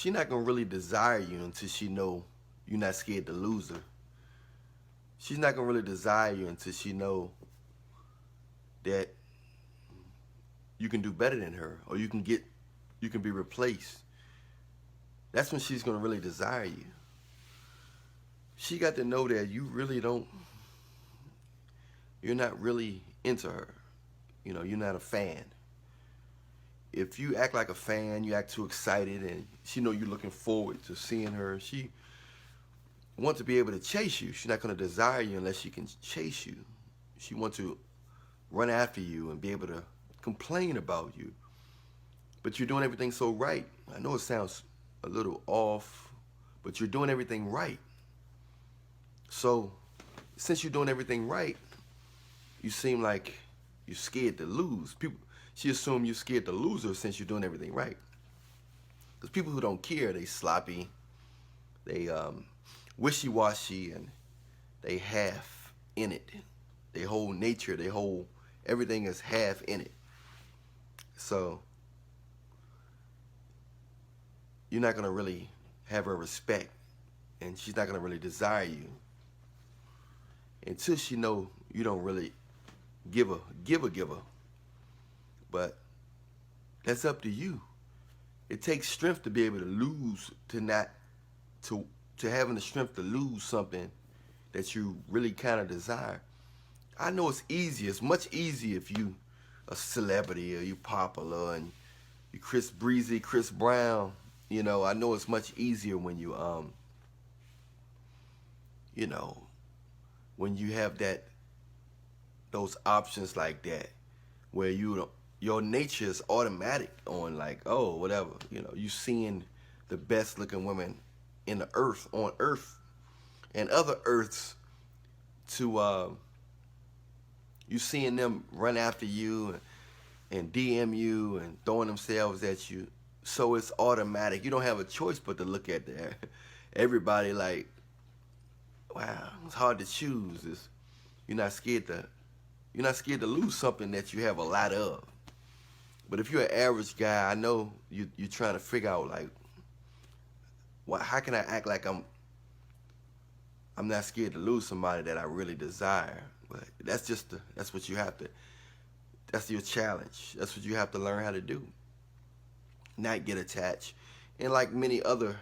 she not gonna really desire you until she know you're not scared to lose her. She's not gonna really desire you until she know that you can do better than her, or you can be replaced. That's when she's gonna really desire you. She got to know that you're not really into her. You know, you're not a fan. If you act like a fan, you act too excited, and she know you're looking forward to seeing her. She wants to be able to chase you. She's not gonna desire you unless she can chase you. She wants to run after you and be able to complain about you. But you're doing everything so right. I know it sounds a little off, but you're doing everything right. So, since you're doing everything right, you seem like you're scared to lose. She assumes you're scared to lose her since you're doing everything right. Because people who don't care, they sloppy, they wishy-washy, and they half in it. They whole nature, everything is half in it. So, you're not going to really have her respect, and she's not going to really desire you until she know you don't really give her. But that's up to you. It takes strength to be able to lose, to having the strength to lose something that you really kind of desire. I know it's easier. It's much easier if you a celebrity or you popular and you Chris Breezy, Chris Brown. You know, I know it's much easier when you know, when you have those options like that, where your nature is automatic on like, oh, whatever. You know, you seeing the best looking women in the earth, on earth, and other earths to you seeing them run after you and DM you and throwing themselves at you. So it's automatic. You don't have a choice but to look at that. Everybody like, wow, it's hard to choose. You're not scared to lose something that you have a lot of. But if you're an average guy, I know you're trying to figure out like, how can I act like I'm not scared to lose somebody that I really desire? But that's what you have to. That's your challenge. That's what you have to learn how to do. Not get attached. And like many other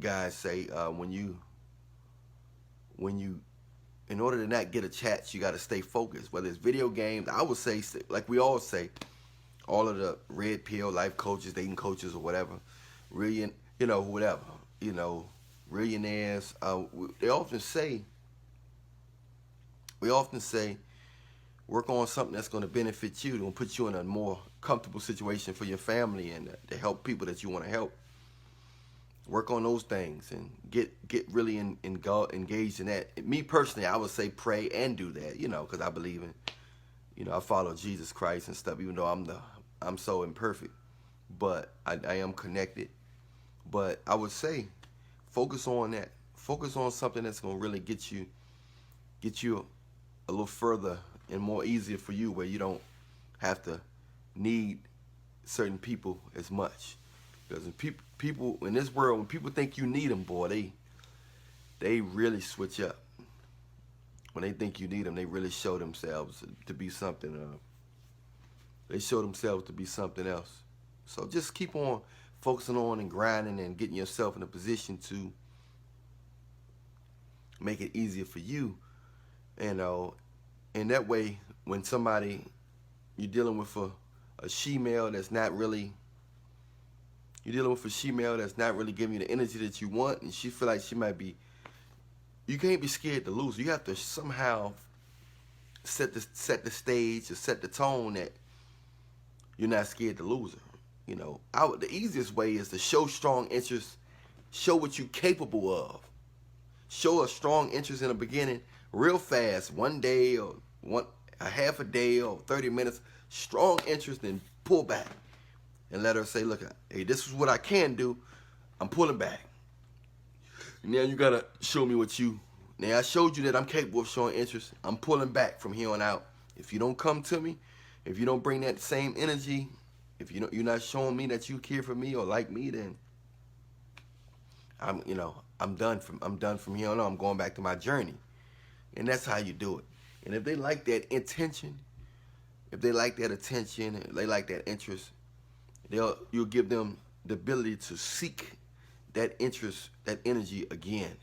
guys say, when you in order to not get attached, you got to stay focused. Whether it's video games, I would say, like we all say, all of the red pill life coaches, dating coaches, or whatever, whatever, millionaires. They often say, work on something that's going to benefit you, to put you in a more comfortable situation for your family and to help people that you want to help. Work on those things and get really engaged in that. Me personally, I would say pray and do that, because I believe in, I follow Jesus Christ and stuff, even though I'm so imperfect, but I am connected. But I would say focus on that. Focus on something that's going to really get you a little further and more easier for you, where you don't have to need certain people as much. Because people in this world, when people think you need them, boy, they really switch up. When they think you need them, they really show themselves to be something. They show themselves to be something else. So just keep on focusing on and grinding and getting yourself in a position to make it easier for you. And that way, when you're dealing with a she-male that's not really, giving you the energy that you want, and she feel like she might be, you can't be scared to lose. You have to somehow set the stage or set the tone that you're not scared to lose her. The easiest way is to show strong interest, show what you're capable of. Show a strong interest in the beginning, real fast, one day or a half a day or 30 minutes, strong interest, and pull back. And let her say, look, hey, this is what I can do. I'm pulling back. Now you got to show me now I showed you that I'm capable of showing interest. I'm pulling back from here on out. If you don't come to me, if you don't bring that same energy, if you're not showing me that you care for me or like me, then I'm done from here on. I'm going back to my journey, and that's how you do it. And if they like that intention, if they like that attention, if they like that interest, you'll give them the ability to seek that interest, that energy again.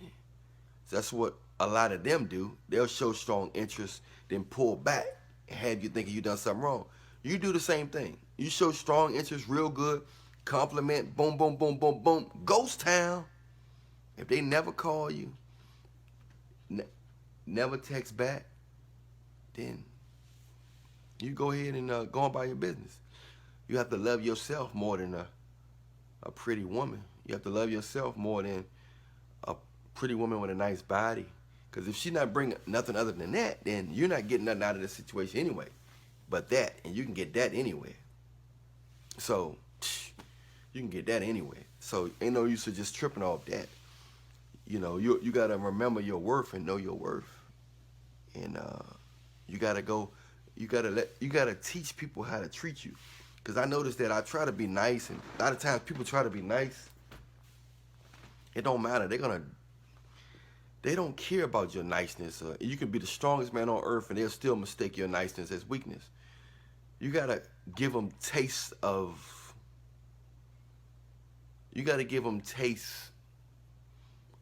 So that's what a lot of them do. They'll show strong interest, then pull back and have you thinking you done something wrong. You do the same thing. You show strong interest real good, compliment, boom, boom, boom, boom, boom, ghost town. If they never call you, never text back, then you go ahead and go on by your business. You have to love yourself more than a pretty woman. You have to love yourself more than a pretty woman with a nice body. Because if she's not bringing nothing other than that, then you're not getting nothing out of the situation anyway. But that, and you can get that anywhere. So, you can get that anyway. So, ain't no use of just tripping off that. You know, you got to remember your worth and know your worth. And you got to teach people how to treat you. Because I noticed that I try to be nice, and a lot of times people try to be nice. It don't matter. They don't care about your niceness. You can be the strongest man on earth, and they'll still mistake your niceness as weakness. You gotta give them taste of. You gotta give them taste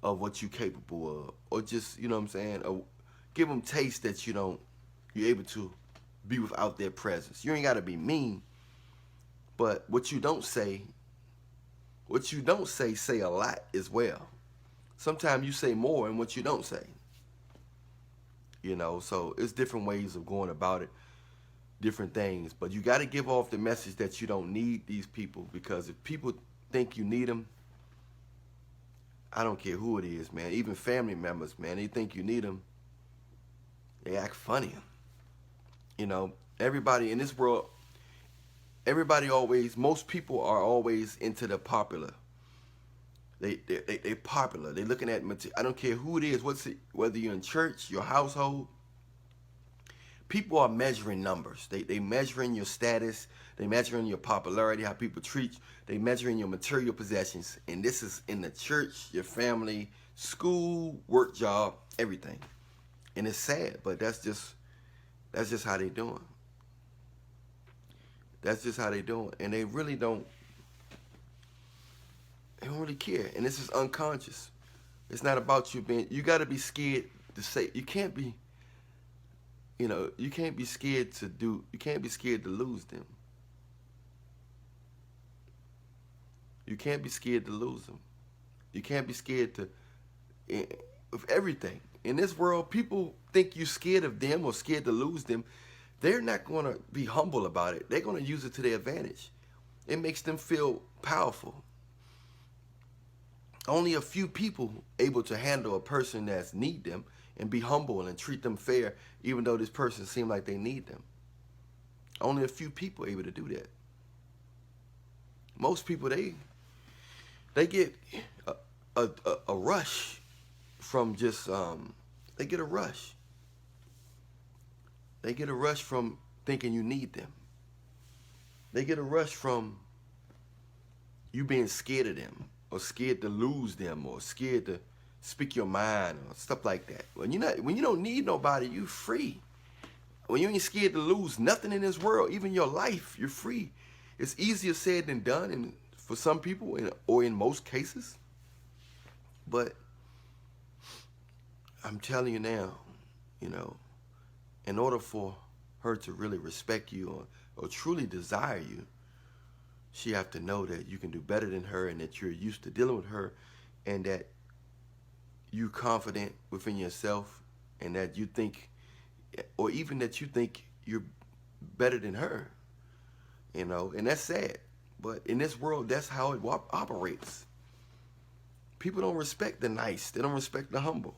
of what you're capable of, or just, you know what I'm saying, or give them taste that you're able to be without their presence. You ain't gotta be mean, but what you don't say say a lot as well. Sometimes you say more in what you don't say. You know, so it's different ways of going about it, different things. But you got to give off the message that you don't need these people, because if people think you need them, I don't care who it is, man. Even family members, man, they think you need them. They act funny. You know, everybody in this world, most people are always into the popular. They popular. They looking at material. I don't care who it is, whether you're in church, your household. People are measuring numbers. They measuring your status. They measuring your popularity, how people treat you. They measuring your material possessions. And this is in the church, your family, school, work, job, everything. And it's sad, but that's just how they doing. That's just how they doing. And they really don't really care. And this is unconscious. It's not about you got to be scared to say, you can't be scared to lose them. You can't be scared to lose them. You can't be scared of everything. In this world, people think you're scared of them or scared to lose them. They're not going to be humble about it. They're going to use it to their advantage. It makes them feel powerful. Only a few people able to handle a person that's need them and be humble and treat them fair, even though this person seem like they need them. Only a few people able to do that. Most people, they get a rush from just they get a rush. They get a rush from thinking you need them. They get a rush from you being scared of them, or scared to lose them, or scared to speak your mind, or stuff like that. When you don't need nobody, you free. When you ain't scared to lose nothing in this world, even your life, you're free. It's easier said than done, and for some people, or in most cases. But I'm telling you now, in order for her to really respect you or truly desire you, she have to know that you can do better than her, and that you're used to dealing with her, and that you're confident within yourself, and that you think, or even that you think you're better than her, and that's sad. But in this world, that's how it operates. People don't respect the nice. They don't respect the humble.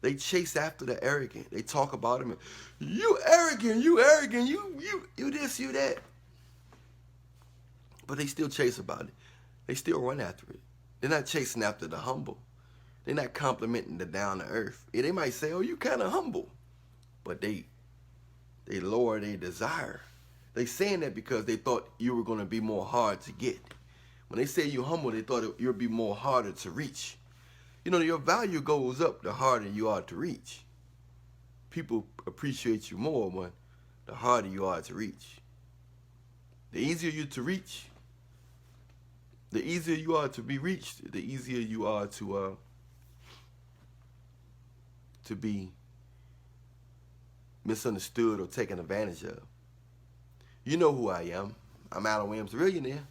They chase after the arrogant. They talk about them. You arrogant, you this, you that. But they still chase about it. They still run after it. They're not chasing after the humble. They're not complimenting the down to earth. Yeah, they might say, oh, you kind of humble. But they lower their desire. They saying that because they thought you were going to be more hard to get. When they say you're humble, they thought you'll be more harder to reach. You know, your value goes up the harder you are to reach. People appreciate you more when the harder you are to reach. The easier you to reach, the easier you are to be reached, the easier you are to be misunderstood or taken advantage of. You know who I am. I'm Alan Williams, the Millionaire.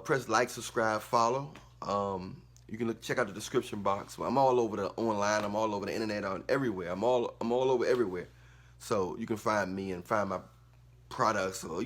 Press like, subscribe, follow. You can check out the description box. I'm all over the online. I'm all over the internet, everywhere. I'm all over everywhere. So you can find me and find my products. Or